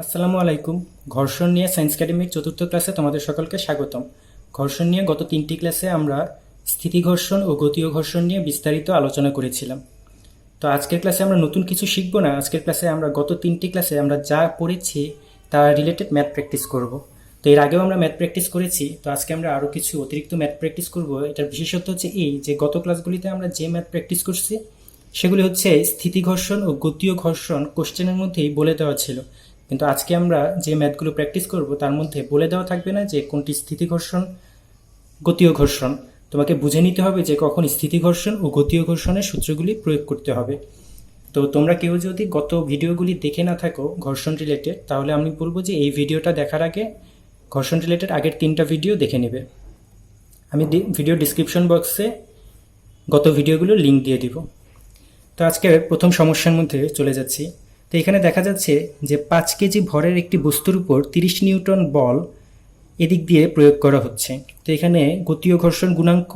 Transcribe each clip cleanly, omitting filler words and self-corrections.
আসসালামু আলাইকুম। ঘর্ষণ নিয়ে সায়েন্স একাডেমির চতুর্থ ক্লাসে তোমাদের সকলকে স্বাগতম। ঘর্ষণ নিয়ে গত 3টি ক্লাসে আমরা স্থিতি ঘর্ষণ ও গতীয় ঘর্ষণ নিয়ে বিস্তারিত আলোচনা করেছিলাম। তো আজকের ক্লাসে আমরা নতুন কিছু শিখব না। আজকের ক্লাসে আমরা গত 3টি ক্লাসে আমরা যা পড়েছি তার রিলেটেড ম্যাথ প্র্যাকটিস করব। তো এর আগেও আমরা ম্যাথ প্র্যাকটিস করেছি, তো আজকে আমরা আরও কিছু অতিরিক্ত ম্যাথ প্র্যাকটিস করব। এটার বিশেষত্ব হচ্ছে এই যে গত ক্লাসগুলিতে আমরা যে ম্যাথ প্র্যাকটিস করছি সেগুলি হচ্ছে স্থিতি ঘর্ষণ ও গতীয় ঘর্ষণ কোশ্চেনের মধ্যেই বলে দেওয়া ছিল, কিন্তু আজকে আমরা যে ম্যাথগুলো প্র্যাকটিস করব তার মধ্যে বলে দেওয়া থাকবে না যে কোনটি স্থিতি ঘর্ষণ গতীয় ঘর্ষণ। তোমাকে বুঝে নিতে হবে যে কখন স্থিতি ঘর্ষণ ও গতীয় ঘর্ষণের সূত্রগুলি প্রয়োগ করতে হবে। তো তোমরা কেউ যদি গত ভিডিওগুলি দেখে না থাকো ঘর্ষণ রিলেটেড, তাহলে আমি বলবো যে এই ভিডিওটা দেখার আগে ঘর্ষণ রিলেটেড আগের 3টা ভিডিও দেখে নেবে। আমি ভিডিও ডিসক্রিপশন বক্সে গত ভিডিওগুলোর লিঙ্ক দিয়ে দিব। তো আজকে প্রথম সমস্যার মধ্যে চলে যাচ্ছি। তো এখানে দেখা যাচ্ছে যে 5 কেজি ভরের একটি বস্তুর উপর 30 নিউটন বল এদিক দিয়ে প্রয়োগ করা হচ্ছে। তো এখানে গতীয় ঘর্ষণ গুণাঙ্ক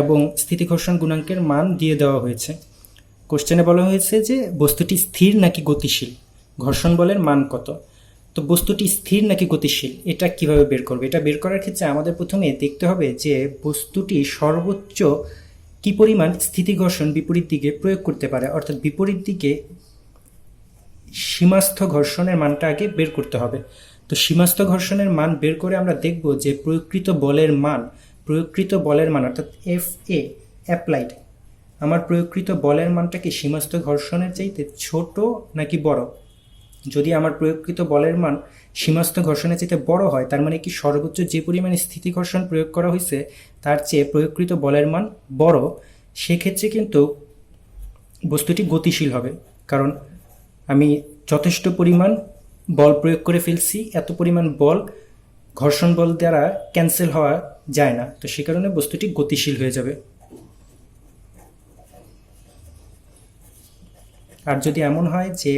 এবং স্থিতি ঘর্ষণ গুণাঙ্কের মান দিয়ে দেওয়া হয়েছে। কোশ্চেনে বলা হয়েছে যে বস্তুটি স্থির নাকি গতিশীল, ঘর্ষণ বলের মান কত। তো বস্তুটি স্থির নাকি গতিশীল এটা কিভাবে বের করবে? এটা বের করার ক্ষেত্রে আমাদের প্রথমে দেখতে হবে যে বস্তুটি সর্বোচ্চ কি পরিমাণ স্থিতি ঘর্ষণ বিপরীত দিকে প্রয়োগ করতে পারে, অর্থাৎ বিপরীত দিকে সীমাস্থ ঘর্ষণের মানটা আগে বের করতে হবে। তো সীমাস্থ ঘর্ষণের মান বের করে আমরা দেখব যে প্রয়োগকৃত বলের মান অর্থাৎ এফ এ অ্যাপ্লাইড, আমার প্রয়োগকৃত বলের মানটা কি সীমাস্থ ঘর্ষণের চাইতে ছোট নাকি বড়। যদি আমার প্রয়োগকৃত বলের মান সীমাস্থ ঘর্ষণের চাইতে বড় হয়, তার মানে কি সর্বোচ্চ যে পরিমাণে স্থিতি ঘর্ষণ প্রয়োগ করা হয়েছে তার চেয়ে প্রয়োগকৃত বলের মান বড়, সেক্ষেত্রে কিন্তু বস্তুটি গতিশীল হবে। কারণ আমি যথেষ্ট পরিমাণ বল প্রয়োগ করে ফেলছি, এত পরিমাণ বল ঘর্ষণ বল দ্বারা ক্যান্সেল হওয়া যায় না, তো সে কারণে বস্তুটি গতিশীল হয়ে যাবে। আর যদি এমন হয় যে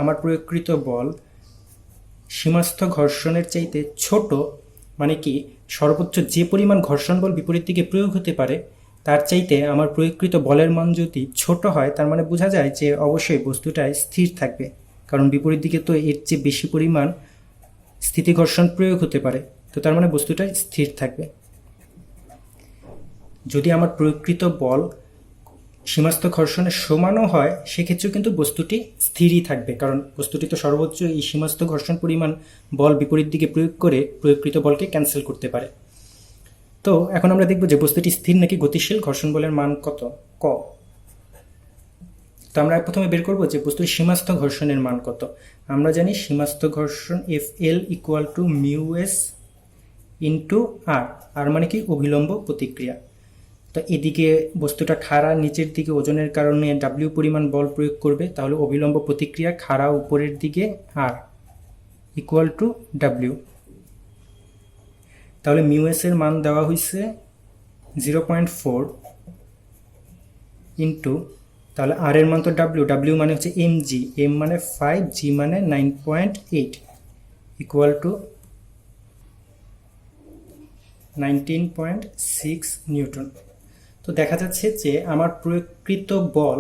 আমার প্রয়োগকৃত বল সীমাস্থ ঘর্ষণের চাইতে ছোট, মানে কি সর্বোচ্চ যে পরিমাণ ঘর্ষণ বল বিপরীত দিকে প্রয়োগ হতে পারে তার চাইতে আমার প্রয়োগকৃত বলের মান যদি ছোট হয়, তার মানে বোঝা যায় যে অবশ্যই বস্তুটায় স্থির থাকবে, কারণ বিপরীত দিকে তো এর চেয়ে বেশি পরিমাণ স্থিতি ঘর্ষণ প্রয়োগ হতে পারে, তো তার মানে বস্তুটা স্থির থাকবে। যদি আমার প্রয়োগকৃত বল সীমাস্থ ঘর্ষণের সমানও হয়, সেক্ষেত্রেও কিন্তু বস্তুটি স্থিরই থাকবে, কারণ বস্তুটি তো সর্বোচ্চ এই সীমাস্থ ঘর্ষণ পরিমাণ বল বিপরীত দিকে প্রয়োগ করে প্রয়োগকৃত বলকে ক্যান্সেল করতে পারে। তো এখন আমরা দেখব যে বস্তুটি স্থির নাকি গতিশীল, ঘর্ষণ বলের মান কত, ক। তো আমরা প্রথমে বের করব যে বস্তুর সীমাস্থ ঘর্ষণের মান কত। আমরা জানি সীমাস্থ ঘর্ষণ F L equal to mu S into R, R মানে কি অভিলম্ব প্রতিক্রিয়া। তো এদিকে বস্তুটা খাড়া, নিচের দিকে ওজনের কারণে ডাব্লিউ পরিমাণ বল প্রয়োগ করবে, তাহলে অভিলম্ব প্রতিক্রিয়া খাড়া উপরের দিকে আর ইকুয়াল টু ডাব্লিউ। তাহলে মিউএস এর মান দেওয়া হয়েছে 0.4 ইন্টু, তাহলে আর এর মান তো ডাব্লিউ মানে হচ্ছে এম জি, এম মানে 5, জি মানে 9.8 ইকুয়াল টু 19.6 নিউটন। তো দেখা যাচ্ছে যে আমার প্রয়োগকৃত বল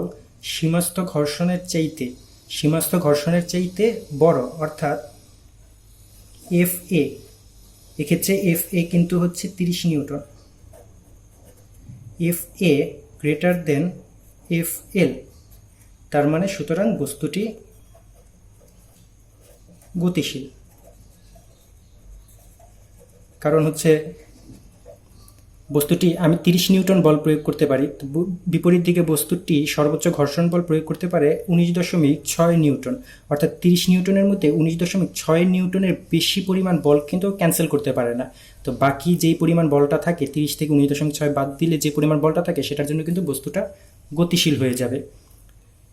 সীমাস্থ ঘর্ষণের চাইতে বড়, অর্থাৎ এফ এ, এক্ষেত্রে এফ এ কিন্তু হচ্ছে 30 নিউটন, এফ এ গ্রেটার দেন এফ এল, তার মানে সুতরাং বস্তুটি গতিশীল। কারণ হচ্ছে বস্তুটি আমি 30 নিউটন বল প্রয়োগ করতে পারি, বিপরীত দিকে বস্তুটি সর্বোচ্চ ঘর্ষণ বল প্রয়োগ করতে পারে 19.6 নিউটন, অর্থাৎ 30 নিউটনের মধ্যে 19.6 নিউটনের বেশি পরিমাণ বল কিন্তু ক্যান্সেল করতে পারে না। তো বাকি যেই পরিমাণ বলটা থাকে 30 থেকে 19.6 বাদ দিলে যে পরিমাণ বলটা থাকে সেটার জন্য কিন্তু বস্তুটা গতিশীল হয়ে যাবে।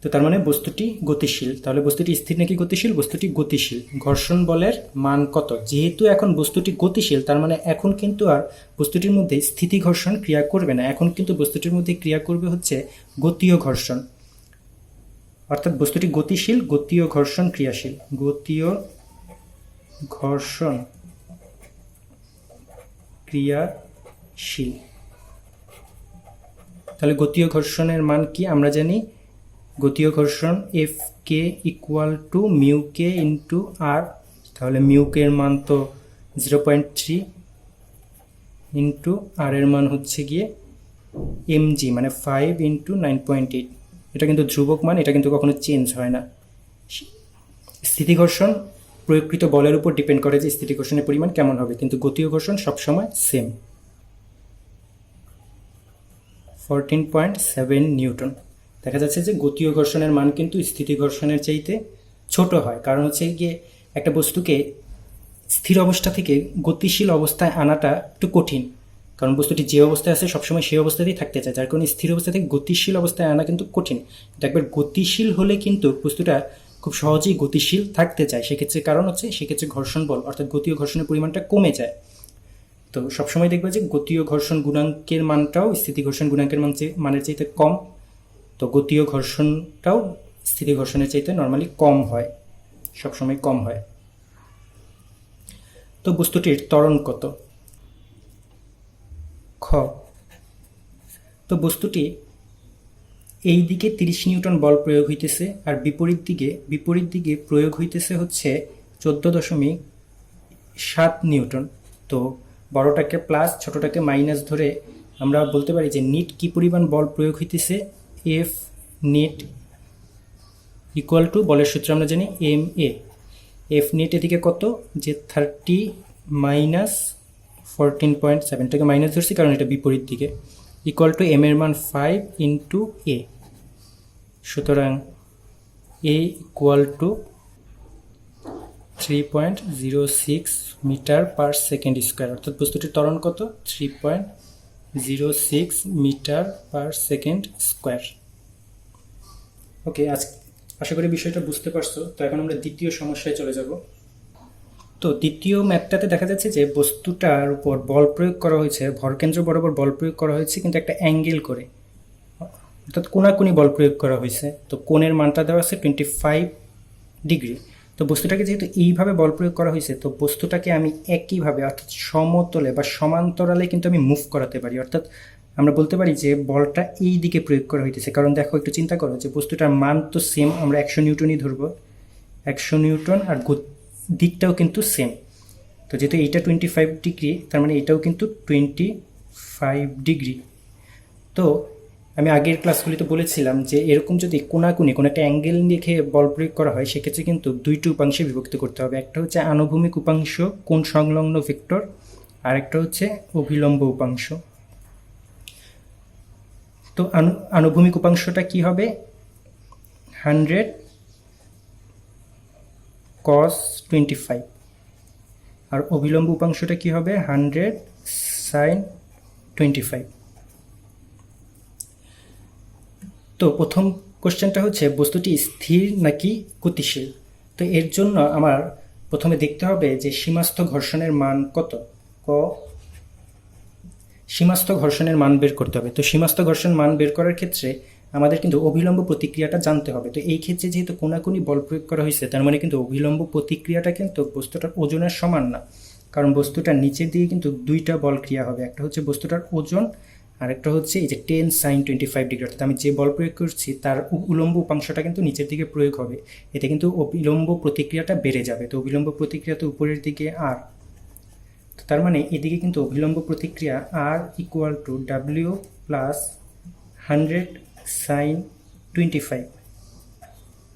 তো তার মানে বস্তুটি গতিশীল। তাহলে বস্তুটি স্থির নাকি গতিশীল? বস্তুটি গতিশীল। ঘর্ষণ বলের মান কত? যেহেতু এখন বস্তুটি গতিশীল, তার মানে এখন কিন্তু আর বস্তুটির মধ্যে স্থিতি ঘর্ষণ ক্রিয়া করবে না, এখন কিন্তু বস্তুটির মধ্যে ক্রিয়া করবে হচ্ছে গতীয় ঘর্ষণ, অর্থাৎ বস্তুটি গতিশীল, গতীয় ঘর্ষণ ক্রিয়াশীল, গতীয় ঘর্ষণ ক্রিয়াশীল। তাহলে গতীয় ঘর্ষণের মান কি আমরা জানি গতীয় ঘর্ষণ F K equal to mu K into R, তাহলে মিউ কে এর মান তো 0.3 ইন্টু আর এর মান হচ্ছে গিয়ে mg মানে 5 ইন্টু 9.8। এটা কিন্তু ধ্রুবক মান, এটা কিন্তু কখনো চেঞ্জ হয় না। স্থিতিঘর্ষণ প্রয়োগকৃত বলের উপর ডিপেন্ড করে যে স্থিতিঘর্ষণের পরিমাণ কেমন হবে, কিন্তু গতীয় ঘর্ষণ সবসময় সেম। 14.7 নিউটন। দেখা যাচ্ছে যে গতীয় ঘর্ষণের মান কিন্তু স্থিতি ঘর্ষণের চাইতে ছোট হয়, কারণ হচ্ছে গিয়ে একটা বস্তুকে স্থির অবস্থা থেকে গতিশীল অবস্থায় আনাটা একটু কঠিন, কারণ বস্তুটি যে অবস্থায় আছে সবসময় সেই অবস্থাতেই থাকতে চায়, যার কারণে স্থির অবস্থা থেকে গতিশীল অবস্থায় আনা কিন্তু কঠিন। কিন্তু একবার গতিশীল হলে কিন্তু বস্তুটা খুব সহজেই গতিশীল থাকতে চায়, সেক্ষেত্রে কারণ হচ্ছে সেক্ষেত্রে ঘর্ষণ বল অর্থাৎ গতীয় ঘর্ষণের পরিমাণটা কমে যায়। তো সবসময় দেখবে যে গতীয় ঘর্ষণ গুণাঙ্কের মানটাও স্থিতি ঘর্ষণ গুণাঙ্কের মানের চাইতে কম, তো গতীয় ঘর্ষণটাও স্থিতি ঘর্ষণের চাইতে নর্মালি কম হয়, সবসময় কম হয়। তো বস্তুটির ত্বরণ কত? খ, তো বস্তুটি এই দিকে 30 নিউটন বল প্রয়োগ হইতেছে আর বিপরীত দিকে প্রয়োগ হইতেছে হচ্ছে 14.7 নিউটন। তো বড়টাকে প্লাস ছোটটাকে মাইনাস ধরে আমরা বলতে পারি যে নেট কি পরিমাণ বল প্রয়োগ হইতেছে, এফ নেট ইকুয়াল টু বলের সূত্র আমরা জানি এম এ। এফ নেট এদিকে কত, যে 30 মাইনাস 14.7টাকে মাইনাস ধরছি কারণ এটা বিপরীত দিকে, ইকুয়াল টু এম এর মান 5 ইন্টু এ। সুতরাং A equal to 3.06 metre per second square, অর্থাৎ বস্তুটির ত্বরণ কত, 3.06 metre per second square. Okay, আশা করি বিষয়টা বুঝতে পারছো। তো এখন আমরা দ্বিতীয় সমস্যায় চলে যাব। তো দ্বিতীয় ম্যাথটাতে দেখা যাচ্ছে যে বস্তুটার উপর বল প্রয়োগ করা হয়েছে, ভরকেন্দ্র বরাবর বল প্রয়োগ করা হয়েছে, কিন্তু একটা অ্যাঙ্গেল করে, অর্থাৎ কোনাকুনি বল প্রয়োগ করা হয়েছে। তো কোণের মানটা দেওয়া আছে 25 ডিগ্রি। তো বস্তুটাকে যেহেতু এইভাবে বল প্রয়োগ করা হয়েছে, তো বস্তুটাকে আমি একইভাবে অর্থাৎ সমতলে বা সমান্তরালে কিন্তু আমি মুভ করাতে পারি, অর্থাৎ আমরা বলতে পারি যে বলটা এই দিকে প্রয়োগ করা হইতেছে। কারণ দেখো, একটু চিন্তা করো যে বস্তুটার মান তো সেম, আমরা 100 নিউটনই ধরবো, 100 নিউটন, আর দিকটাও কিন্তু সেম। তো যেহেতু এইটা 25 ডিগ্রি, তার মানে এটাও কিন্তু 25 ডিগ্রি। তো আমি আগের ক্লাসগুলিতে বলেছিলাম যে এরকম যদি কোনাকুনি কোনো একটা অ্যাঙ্গেল দেখে বল প্রয়োগ করা হয়, সেক্ষেত্রে কিন্তু দুইটি উপাংশে বিভক্ত করতে হবে। একটা হচ্ছে আনুভূমিক উপাংশ কোণ সংলগ্ন ভেক্টর, আর একটা হচ্ছে অভিলম্ব উপাংশ। তো আনুভূমিক উপাংশটা কি হবে, 100 cos 25, আর অভিলম্ব উপাংশটা কি হবে, 100 sin 25। তো প্রথম কোশ্চেনটা হচ্ছে বস্তুটি স্থির নাকি গতিশীল। তো এর জন্য আমার প্রথমে দেখতে হবে যে সীমাস্থ ঘর্ষণের মান কত। সীমাস্থ ঘর্ষণের মান বের করতে হবে। তো সীমাস্থ ঘর্ষণ মান বের করার ক্ষেত্রে আমাদের কিন্তু অভিলম্ব প্রতিক্রিয়াটা জানতে হবে। তো এই ক্ষেত্রে যেহেতু কোনাকুনি বল প্রয়োগ করা হয়েছে, তার মানে কিন্তু অভিলম্ব প্রতিক্রিয়াটা কিন্তু বস্তুটার ওজনের সমান না, কারণ বস্তুটার নিচের দিকে কিন্তু দুইটা বল ক্রিয়া হবে, একটা হচ্ছে বস্তুটার ওজন, আর একটা হচ্ছে এই যে 10 sin 25 ডিগ্রি, অর্থাৎ আমি যে বল প্রয়োগ করছি তার উলম্ব উপাংশটা কিন্তু নিচের দিকে প্রয়োগ হবে, এতে কিন্তু অভিলম্ব প্রতিক্রিয়াটা বেড়ে যাবে। তো অভিলম্ব প্রতিক্রিয়া তো উপরের দিকে আর, তার মানে এদিকে কিন্তু অভিলম্ব প্রতিক্রিয়া R equal to W plus 100 sin 25,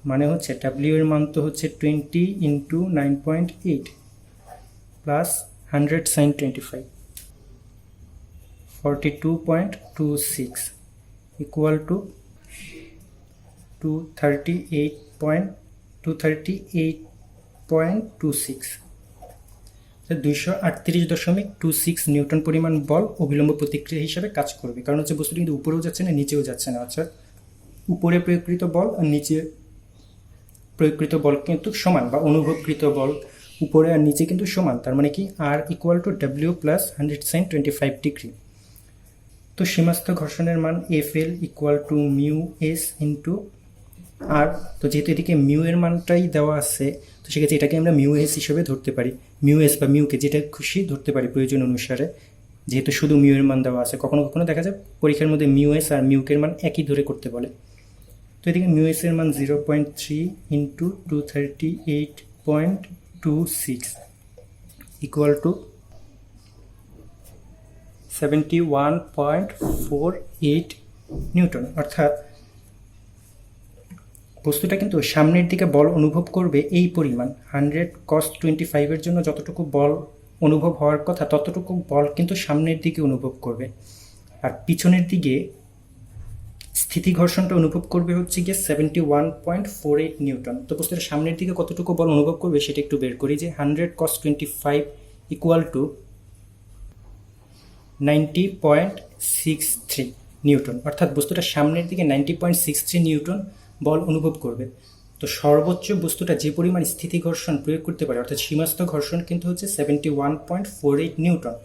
মানে হচ্ছে ডাব্লিউ এর মান তো হচ্ছে 20 into 9.8 plus 100 sin 25, 42.26 equal to 238.26, 238.26 Newton পরিমাণ বল অভিলম্ব প্রতিক্রিয়া হিসাবে কাজ করবে। কারণ হচ্ছে বস্তুটি কিন্তু উপরেও যাচ্ছে না নিচেও যাচ্ছে না, অর্থাৎ উপরে প্রয়োগকৃত বল আর নিচে প্রয়োগকৃত বল কিন্তু সমান, বা অনুভবকৃত বল উপরে আর নিচে কিন্তু সমান। তার মানে কি R equal to W plus 100 sin 25 degree. তো সীমাস্থ ঘর্ষণের মান F L equal to mu S into R. তো যেহেতু এদিকে মিউ এর মানটাই দেওয়া আছে, তো সেক্ষেত্রে এটাকে আমরা মিউ এস হিসেবে ধরতে পারি, মিউ এস বা মিউকে যেটা খুশি ধরতে পারি প্রয়োজন অনুসারে, যেহেতু শুধু মিউ এর মান দেওয়া আছে। কখনো কখনো দেখা যায় পরীক্ষার মধ্যে মিউ এস আর মিউকের মান একই ধরে করতে বলে। তো এদিকে মিউএস এর মান 0.3 ইন্টু 238.26 ইকুয়াল টু 71.48 নিউটন। অর্থাৎ বস্তুটা কিন্তু সামনের দিকে বল অনুভব করবে এই পরিমাণ 100 cos 25 এর জন্য যতটুকু বল অনুভব হওয়ার কথা ততটুকু বল কিন্তু সামনের দিকে অনুভব করবে, আর পিছনের দিকে স্থিতি ঘর্ষণটা অনুভব করবে হচ্ছে গিয়ে 71.48 নিউটন। তো বস্তুটা সামনের দিকে কতটুকু বল অনুভব করবে সেটা একটু বের করি, যে 100 cos 25 ইকুয়াল টু 90.63 নিউটন। অর্থাৎ বস্তুটা সামনের দিকে 90.63 নিউটন বল অনুভব করবে। তো সর্বোচ্চ বস্তুটা যে পরিমাণ স্থিতি ঘর্ষণ প্রয়োগ করতে পারে অর্থাৎ সীমাস্থ ঘর্ষণ কিন্তু হচ্ছে 71.48 নিউটন,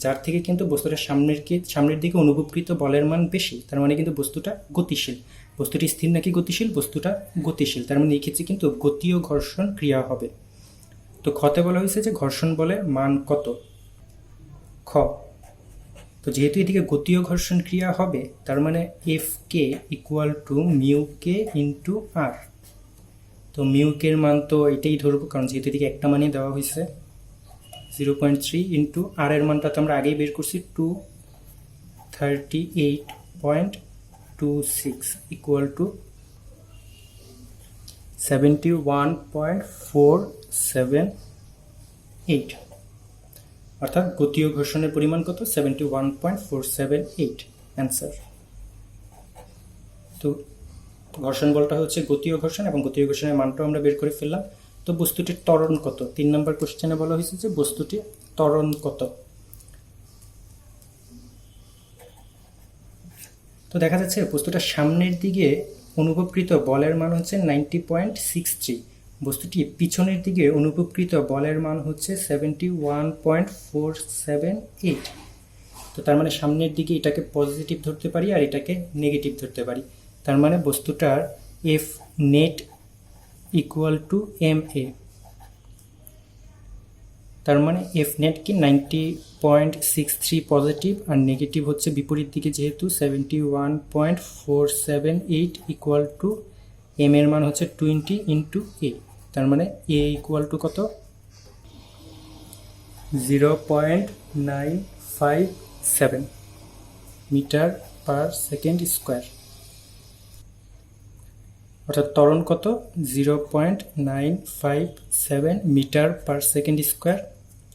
যার থেকে কিন্তু বস্তুটা সামনের দিকে অনুভবকৃত বলের মান বেশি। তার মানে কিন্তু বস্তুটা গতিশীল। বস্তুটি স্থির নাকি গতিশীল? বস্তুটা গতিশীল। তার মানে এই ক্ষেত্রে কিন্তু গতীয় ঘর্ষণ ক্রিয়া হবে। তো খতে বলা হয়েছে যে ঘর্ষণ বলের মান কত। খ, তো যেহেতু এদিকে গতীয় ঘর্ষণ ক্রিয়া হবে তার মানে F K equal to mu K into R. তো মিউ কের মান তো এটাই ধরবো, কারণ যেহেতু এদিকে একটা মানই দেওয়া হয়েছে 0.3 ইন্টু আর এর মানটা তো আমরা আগেই বের করছি 238.26 ইকুয়াল টু 71.478। অর্থাৎ গতীয় ঘর্ষণের পরিমাণ কত? 71.478 অ্যান্সার। তো ঘর্ষণ বলটা হচ্ছে গতীয় ঘর্ষণ এবং গতীয় ঘর্ষণের মানটাও আমরা বের করে ফেললাম। তো বস্তুটির ত্বরণ কত? 3 নম্বর কোশ্চেনে বলা হয়েছে যে বস্তুটির ত্বরণ কত। তো দেখা যাচ্ছে বস্তুটা সামনের দিকে অনুভবকৃত বলের মান হচ্ছে 90.63, বস্তুটি পিছনের দিকে অনুভবকৃত বলের মান হচ্ছে 71.478। তো তার মানে সামনের দিকে এটাকে পজিটিভ ধরতে পারি আর এটাকে নেগেটিভ ধরতে পারি। তার মানে বস্তুটার F net equal to M A. তার মানে এফ নেট কি 90.63 পজিটিভ আর নেগেটিভ হচ্ছে বিপরীত দিকে, যেহেতু 71.478 ইকুয়াল টু এম এর মান হচ্ছে 20 ইন্টু এ। তার মানে এ ইকুয়াল টু কত? 0.957 মিটার পার সেকেন্ড স্কোয়ার। অর্থাৎ ত্বরণ কত? 0.957 মিটার পার সেকেন্ড স্কোয়ার।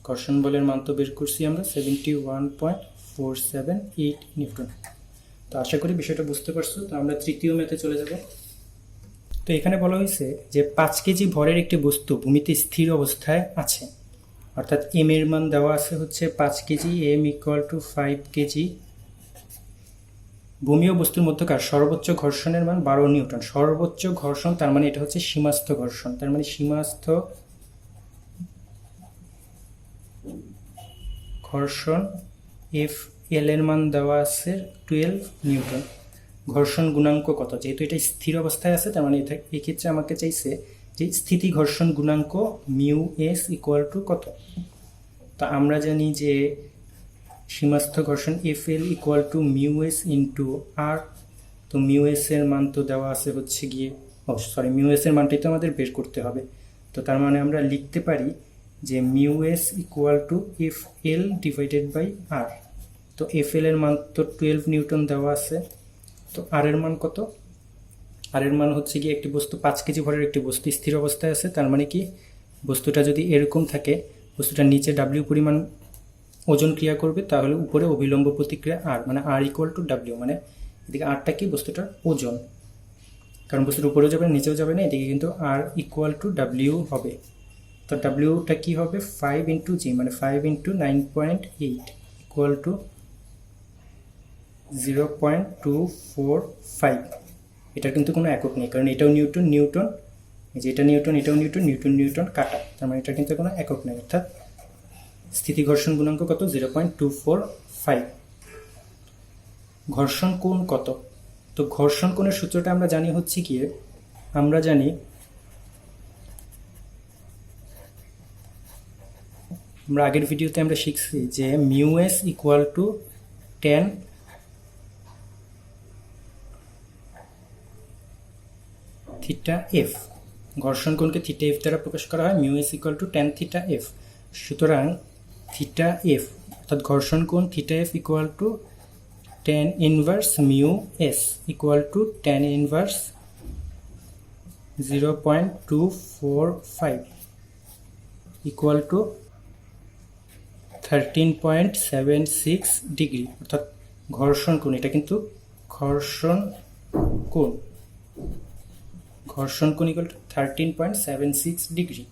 ঘর্ষণ বলের মান তো বের করছি আমরা 71.478 নিউটন। তো আশা করি বিষয়টা বুঝতে পারছো। তো আমরা তৃতীয় ম্যাথে চলে যাব। তো এখানে বলা হয়েছে যে 5 কেজি ভরের একটি বস্তু ভূমিতে স্থির অবস্থায় আছে, অর্থাৎ এম এর মান দেওয়া আছে হচ্ছে 5 KG, M equal to 5 KG. ভূমি ও বস্তুর মধ্যকার সর্বোচ্চ ঘর্ষণের মান 12 নিউটন। সর্বোচ্চ ঘর্ষণ তার মানে এটা হচ্ছে সীমাস্থ ঘর্ষণ। তার মানে সীমাস্থ ঘর্ষণ এফ এল এর মান দেওয়া আছে 12 নিউটন। ঘর্ষণ গুণাঙ্ক কত? যেহেতু এটা স্থির অবস্থায় আছে তার মানে এই ক্ষেত্রে আমাকে চাইছে যে স্থিতি ঘর্ষণ গুণাঙ্ক মিউ এস ইকুয়াল টু কত। তা আমরা জানি যে সীমাস্থ ঘর্ষণ F L equal to mu S into R. তো মিউ এস এর মান তো দেওয়া আছে হচ্ছে গিয়ে মিউ এস এর মানটাই তো আমাদের বের করতে হবে। তো তার মানে আমরা লিখতে পারি যে mu S equal to F L divided by R. তো এফ এল এর মান তো 12 নিউটন দেওয়া আছে। তো আর এর মান কত? আর এর মান হচ্ছে গিয়ে একটি বস্তু 5 কেজি ভরের একটি বস্তু স্থির অবস্থায় আছে, তার মানে কি বস্তুটা যদি এরকম থাকে, বস্তুটার নিচে ডাব্লিউ পরিমাণ ওজন ক্রিয়া করবে, তাহলে উপরে অভিলম্ব প্রতিক্রিয়া আর, মানে আর ইকুয়াল টু ডাব্লিউ, মানে এদিকে আরটা কি বস্তুটার ওজন, কারণ বস্তুর উপরেও যাবে না নিচেও যাবে না, এদিকে কিন্তু আর ইকুয়াল টু ডাব্লিউ হবে। তো ডাব্লিউটা কি হবে? 5 ইন্টু জি, মানে 5 ইন্টু 9.8 ইকুয়াল টু 0.245। এটার কিন্তু কোনো একক নেই, কারণ এটাও নিউটন নিউটন, যেটা নিউটন এটাও নিউটন নিউটন নিউটন কাটা, তার মানে এটার কিন্তু কোনো একক নেই। অর্থাৎ স্থিতি ঘর্ষণ গুণাঙ্ক কত? 0.245। ঘর্ষণ কোণ কত? তো ঘর্ষণ কোণের সূত্রটা আমরা জানি হচ্ছে গিয়ে, আমরা জানি আমরা আগের ভিডিওতে আমরা শিখছি যে mu S equal two 10 theta F. ঘর্ষণ কোণকে থিটা এফ দ্বারা প্রকাশ করা হয়, mu S equal two tan theta F. সুতরাং থিটা এফ অর্থাৎ ঘর্ষণ কোণ theta F equal to tan inverse mu S equal two tan inverse 0.245 equal to 13.76 degree. অর্থাৎ ঘর্ষণ কোণ, এটা কিন্তু ঘর্ষণ কোণ ইকুয়াল টু 13.76 ডিগ্রি।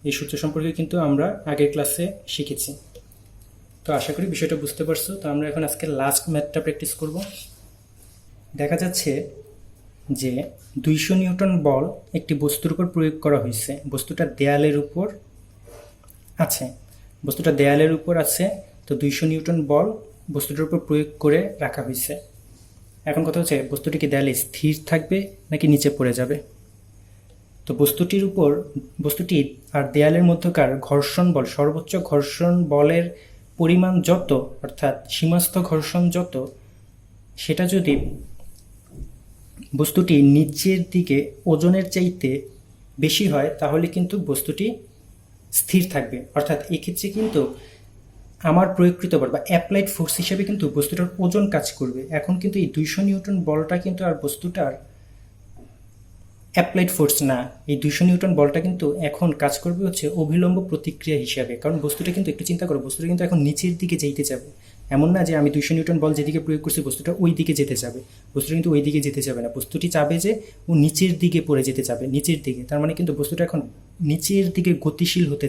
এই সূত্র সম্পর্কে কিন্তু আমরা আগের ক্লাসে শিখেছি। তো আশা করি বিষয়টা বুঝতে পারছো। তো আমরা এখন আজকে লাস্ট ম্যাথটা প্র্যাকটিস করব। দেখা যাচ্ছে যে 200 নিউটন বল একটি বস্তুর উপর প্রয়োগ করা হয়েছে। বস্তুটা দেয়ালের উপর আছে। তো 200 নিউটন বল বস্তুটার উপর প্রয়োগ করে রাখা হয়েছে। এখন কথা হচ্ছে বস্তুটি কি দেয়ালে স্থির থাকবে নাকি নিচে পড়ে যাবে। তো বস্তুটি আর দেয়ালের মধ্যকার ঘর্ষণ বল, সর্বোচ্চ ঘর্ষণ বলের পরিমাণ যত, অর্থাৎ সীমাস্থ ঘর্ষণ যত, সেটা যদি বস্তুটি নিচের দিকে ওজনের চাইতে বেশি হয় তাহলে কিন্তু বস্তুটি স্থির থাকবে। অর্থাৎ এক্ষেত্রে কিন্তু আমার প্রয়োগকৃত বল বা অ্যাপ্লাইড ফোর্স হিসেবে কিন্তু বস্তুটার ওজন কাজ করবে। এখন কিন্তু এই 200 নিউটন বলটা কিন্তু আর বস্তুটার অ্যাপ্লাইড ফোর্স না। এই 200 নিউটন বলটা কিন্তু এখন কাজ করবে হচ্ছে অভিলম্ব প্রতিক্রিয়া হিসাবে। কারণ বস্তুটা কিন্তু, একটু চিন্তা করো, বস্তুটা কিন্তু এখন নিচের দিকে যেতে যাবে। এমন না যে আমি 200 নিউটন বল যেদিকে প্রয়োগ করছি বস্তুটা ওই দিকে যেতে যাবে। বস্তুটা কিন্তু ওই দিকে যেতে যাবে না। বস্তুটি চাবে যে ও নিচের দিকে পড়ে যেতে যাবে, নিচের দিকে। তার মানে কিন্তু বস্তুটা এখন নিচের দিকে গতিশীল হতে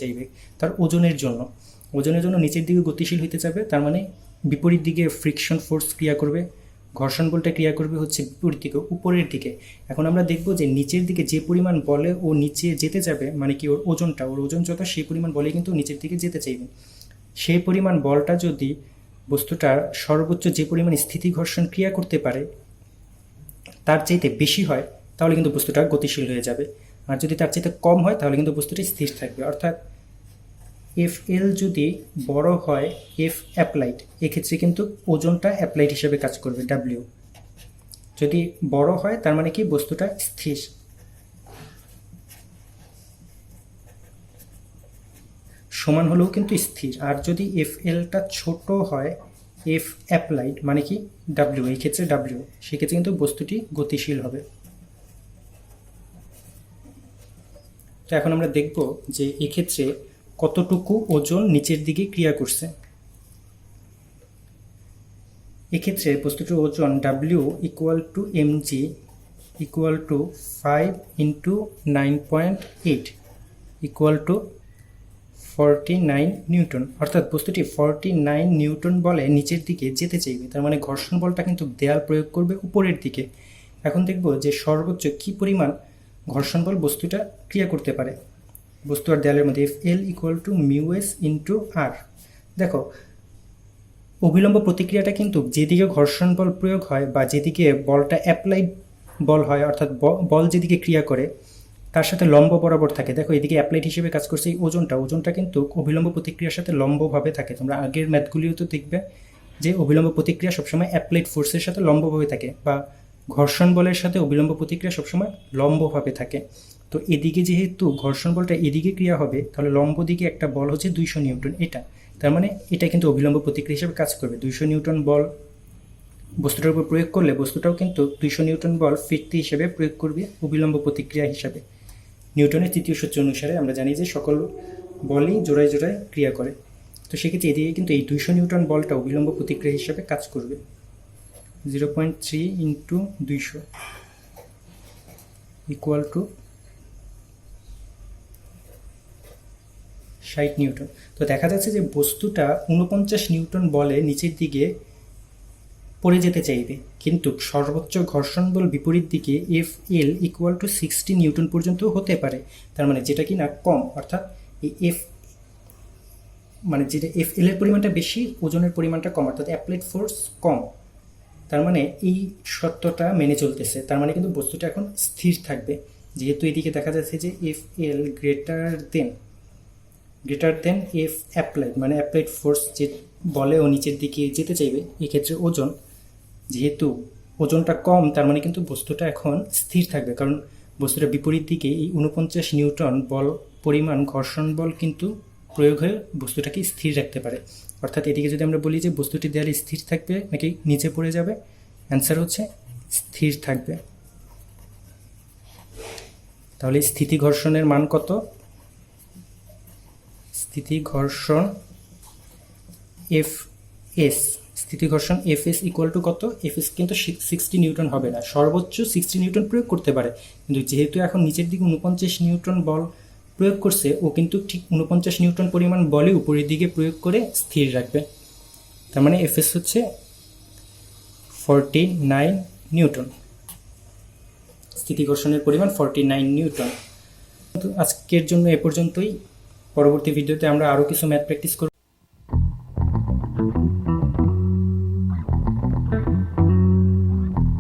চাইবে তার ওজনের জন্য নিচের দিকে গতিশীল হতে যাবে। তার মানে বিপরীত দিকে ফ্রিকশন ফোর্স ক্রিয়া করবে, ঘর্ষণ বলটা ক্রিয়া করবে হচ্ছে বিপরীত দিকে, উপরের দিকে। এখন আমরা দেখব যে নিচের দিকে যে পরিমাণ বলে ও নিচে যেতে যাবে, মানে কি ওর ওজন যত, সেই পরিমাণ বলে কিন্তু নিচের দিকে যেতে চাইবে। সেই পরিমাণ বলটা যদি বস্তুটার সর্বোচ্চ যে পরিমাণ স্থিতি ঘর্ষণ ক্রিয়া করতে পারে তার চাইতে বেশি হয় তাহলে কিন্তু বস্তুটা গতিশীল হয়ে যাবে। আর যদি তার চাইতে কম হয় তাহলে কিন্তু বস্তুটি স্থির থাকবে। অর্থাৎ এফ এল যদি বড় হয় এফ অ্যাপ্লাইড, এক্ষেত্রে কিন্তু ওজনটা অ্যাপ্লাইড হিসেবে কাজ করবে, ডাব্লিউ যদি বড় হয় তার মানে কি বস্তুটা স্থির। সমান হলেও কিন্তু স্থির। আর যদি এফ এলটা ছোট হয় এফ অ্যাপ্লাইড মানে কি ডাব্লিউ, এই ক্ষেত্রে ডাব্লিউ, সেক্ষেত্রে কিন্তু বস্তুটি গতিশীল হবে। তো এখন আমরা দেখব যে এক্ষেত্রে কতটুকু ওজন নিচের দিকে ক্রিয়া করছে। এক্ষেত্রে বস্তুটির ওজন W equal to MG equal to 5 × 9.8 equal to 49 Newton. অর্থাৎ বস্তুটি 49 নিউটন বলে নিচের দিকে যেতে চাইবে। তার মানে ঘর্ষণ বলটা কিন্তু দেয়াল প্রয়োগ করবে উপরের দিকে। এখন দেখব যে সর্বোচ্চ কি পরিমাণ ঘর্ষণ বল বস্তুটা ক্রিয়া করতে পারে বস্তু আর দেয়ালের মধ্যে। F L equal to mu S into R. দেখো অভিলম্ব প্রতিক্রিয়াটা কিন্তু যেদিকে ঘর্ষণ বল প্রয়োগ হয় বা যেদিকে বলটা অ্যাপ্লাইড বল হয়, অর্থাৎ বল যেদিকে ক্রিয়া করে তার সাথে লম্ব বরাবর থাকে। দেখো এদিকে অ্যাপ্লাইড হিসেবে কাজ করছে এই ওজনটা কিন্তু অভিলম্ব প্রতিক্রিয়ার সাথে লম্বভাবে থাকে। তোমরা আগের ম্যাথগুলিও তো দেখবে যে অভিলম্ব প্রতিক্রিয়া সবসময় অ্যাপ্লাইড ফোর্সের সাথে লম্বভাবে থাকে, বা ঘর্ষণ বলের সাথে অভিলম্ব প্রতিক্রিয়া সবসময় লম্বভাবে থাকে। তো এদিকে যেহেতু ঘর্ষণ বলটা এদিকে ক্রিয়া হবে, তাহলে লম্ব দিকে একটা বল হচ্ছে 200 নিউটন, এটা তার মানে এটা কিন্তু অভিলম্ব প্রতিক্রিয়া হিসেবে কাজ করবে। 200 নিউটন বল বস্তুটার উপর প্রয়োগ করলে বস্তুটাও কিন্তু 200 নিউটন বল ফিরতি হিসেবে প্রয়োগ করবে অভিলম্ব প্রতিক্রিয়া হিসাবে। নিউটনের তৃতীয় সূত্র অনুসারে আমরা জানি যে সকল বলই জোড়ায় জোড়ায় ক্রিয়া করে। তো সেক্ষেত্রে এদিকে কিন্তু এই 200 নিউটন বলটা অভিলম্ব প্রতিক্রিয়া হিসাবে কাজ করবে। 0.3 × 200 ইকুয়াল টু 60 নিউটন। তো দেখা যাচ্ছে যে বস্তুটা 49 নিউটন বলে নিচের দিকে পড়ে যেতে চাইবে, কিন্তু সর্বোচ্চ ঘর্ষণ বল বিপরীত দিকে F L equal two 60 Newton পর্যন্ত হতে পারে। তার মানে যেটা কি না কম, অর্থাৎ এই যেটা এফ এল এর পরিমাণটা বেশি, ওজনের পরিমাণটা কম, অর্থাৎ অ্যাপ্লাইড ফোর্স কম। তার মানে এই শর্তটা মেনে চলতেছে। তার মানে কিন্তু বস্তুটা এখন স্থির থাকবে। যেহেতু এদিকে দেখা যাচ্ছে যে F L greater than F applied, মানে অ্যাপ্লাইড ফোর্স যে বলে ও নিচের দিকে যেতে চাইবে, এক্ষেত্রে ওজন যেহেতু ওজনটা কম, তার মানে কিন্তু বস্তুটা এখন স্থির থাকবে, কারণ বস্তুটার বিপরীত দিকে এই 49 নিউটন বল পরিমাণ ঘর্ষণ বল কিন্তু প্রয়োগ হয়ে বস্তুটাকে স্থির রাখতে পারে। অর্থাৎ এটিকে যদি আমরা বলি যে বস্তুটি দেয়ালে স্থির থাকবে নাকি নিচে পড়ে যাবে, অ্যান্সার হচ্ছে স্থির থাকবে। তাহলে স্থিতি ঘর্ষণের মান কত? স্থিতি ঘর্ষণ এফ এস, স্থিতি ঘর্ষণ এফ এস ইকুয়াল টু কত? এফ এস কিন্তু 60 নিউটন হবে না, সর্বোচ্চ 60 নিউটন প্রয়োগ করতে পারে, কিন্তু যেহেতু এখন নিচের দিকে 49 নিউটন বল প্রয়োগ করছে, ও কিন্তু ঠিক 49 নিউটন পরিমাণ বলে উপরের দিকে প্রয়োগ করে স্থির রাখবে। তার মানে এফ এস হচ্ছে 49 নিউটন, স্থিতি ঘর্ষণের পরিমাণ 49 নিউটন। আজকের জন্য এ পর্যন্তই। পরবর্তী ভিডিওতে আমরা আরও কিছু ম্যাথ প্র্যাকটিস করব।